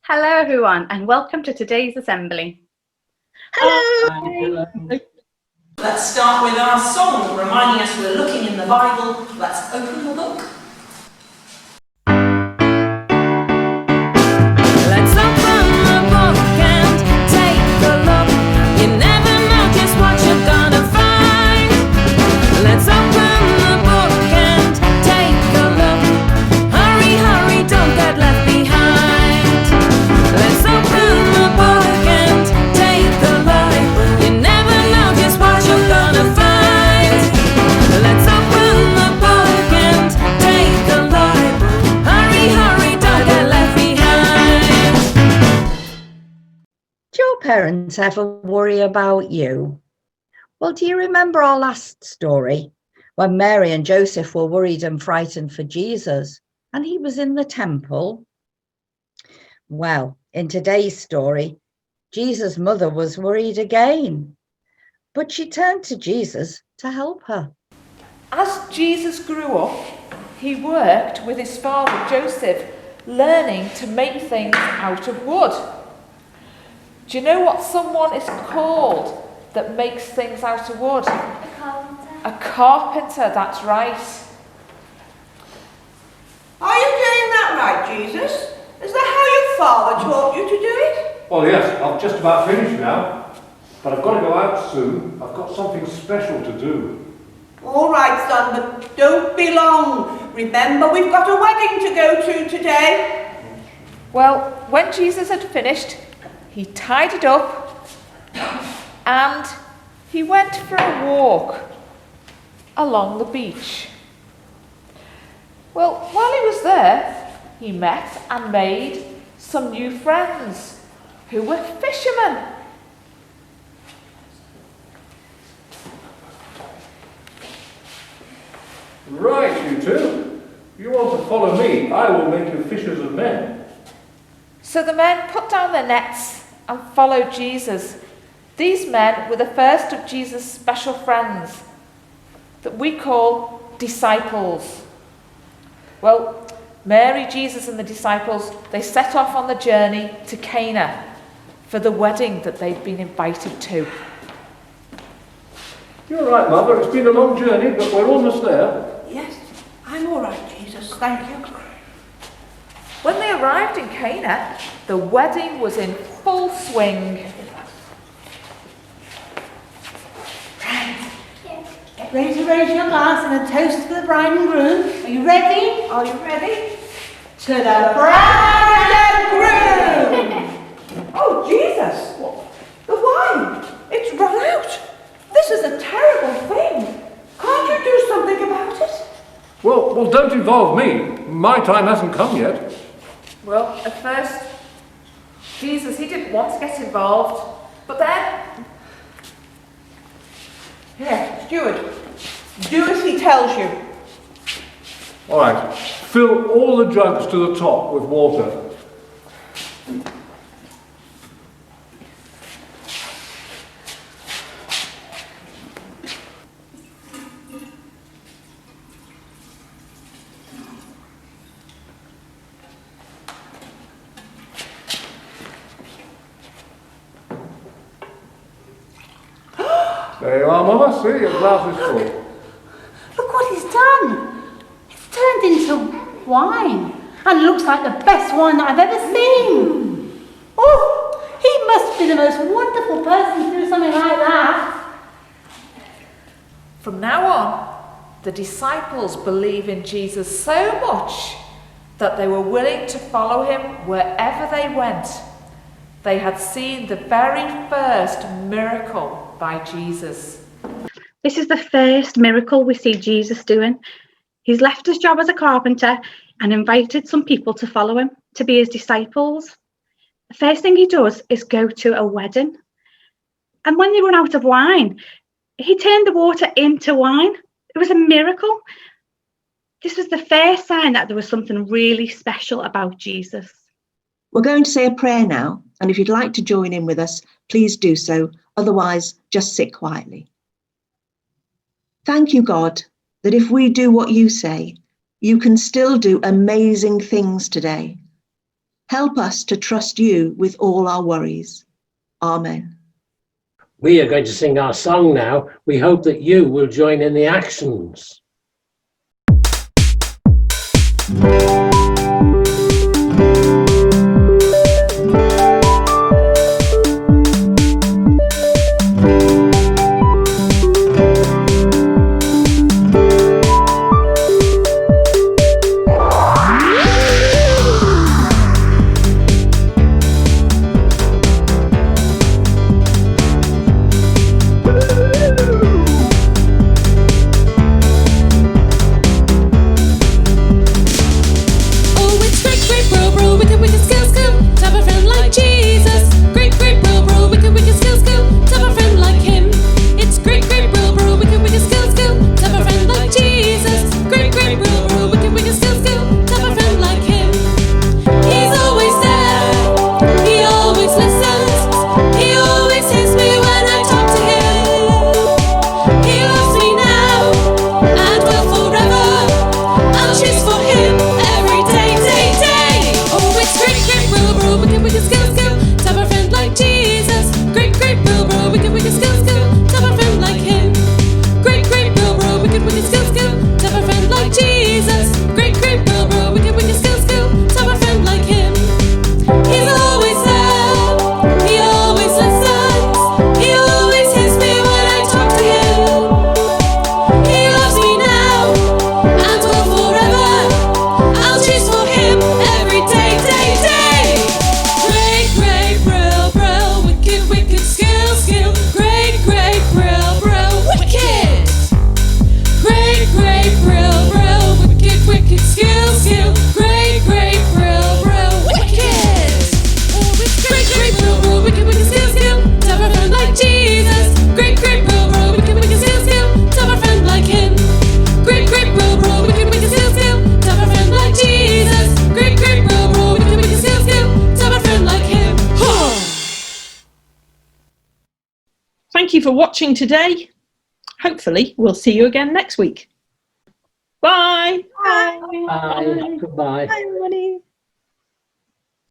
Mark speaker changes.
Speaker 1: Hello everyone and welcome to today's assembly.
Speaker 2: Hello!
Speaker 3: Let's start with our song, reminding us we're looking in the Bible. Let's open the book.
Speaker 4: Let's open the book and take a look. You never know just what you're gonna find. Let's open the book and take a look. Hurry, hurry, don't get left behind. Let's open the book and take a look. You never know just what you're gonna find. Let's open the book and take a look. Hurry, hurry, don't get left behind.
Speaker 2: Do your parents ever worry about you? Well, do you remember our last story when Mary and Joseph were worried and frightened for Jesus and he was in the temple? Well, in today's story, Jesus' mother was worried again, but she turned to Jesus to help her.
Speaker 5: As Jesus grew up, he worked with his father Joseph, learning to make things out of wood. Do you know what someone is called that makes things out of wood?
Speaker 6: A carpenter.
Speaker 5: A carpenter, that's right.
Speaker 3: Are you doing that right, Jesus? Is that how your father taught you to do it?
Speaker 7: Well, yes, I've just about finished now, but I've got to go out soon. I've got something special to do.
Speaker 3: All right, son, but don't be long. Remember, we've got a wedding to go to today.
Speaker 5: Well, when Jesus had finished, he tied it up and he went for a walk along the beach. Well, while he was there, he met and made some new friends who were fishermen.
Speaker 7: Right, you two. You want to follow me? I will make you fishers of men.
Speaker 5: So the men put down their nets and followed Jesus. These men were the first of Jesus' special friends that we call disciples. Well, Mary, Jesus and the disciples, they set off on the journey to Cana for the wedding that they'd been invited to.
Speaker 7: You're right, Mother. It's been a long journey, but we're almost there.
Speaker 3: Yes, I'm all right, Jesus, thank you.
Speaker 5: When they arrived in Cana, the wedding was in full swing.
Speaker 8: Get ready to raise your glass and a toast to the bride and groom. Are you ready?
Speaker 3: Are you ready?
Speaker 8: To the bride and groom!
Speaker 3: Oh, Jesus! The wine! It's run out! This is a terrible thing! Can't you do something about it?
Speaker 7: Well, don't involve me. My time hasn't come yet.
Speaker 5: Well, at first, Jesus, he didn't want to get involved, but then...
Speaker 3: Here, steward, do as he tells you.
Speaker 7: All right. Fill all the jugs to the top with water. There you are, Mother. See, your glass is full.
Speaker 8: Look what he's done. It's turned into wine. And looks like the best wine that I've ever seen. Oh, he must be the most wonderful person to do something like that.
Speaker 5: From now on, the disciples believe in Jesus so much that they were willing to follow him wherever they went. They had seen the very first miracle by Jesus.
Speaker 1: This is the first miracle we see Jesus doing. He's left his job as a carpenter and invited some people to follow him, to be his disciples. The first thing he does is go to a wedding. And when they run out of wine, he turned the water into wine. It was a miracle. This was the first sign that there was something really special about Jesus.
Speaker 9: We're going to say a prayer now, and if you'd like to join in with us, please do so. Otherwise, just sit quietly. Thank you, God, that if we do what you say, you can still do amazing things today. Help us to trust you with all our worries. Amen.
Speaker 6: We are going to sing our song now. We hope that you will join in the actions.
Speaker 10: Thank you for watching today. Hopefully we'll see you again next week. Bye.
Speaker 6: Bye. Goodbye.
Speaker 10: Bye, everybody.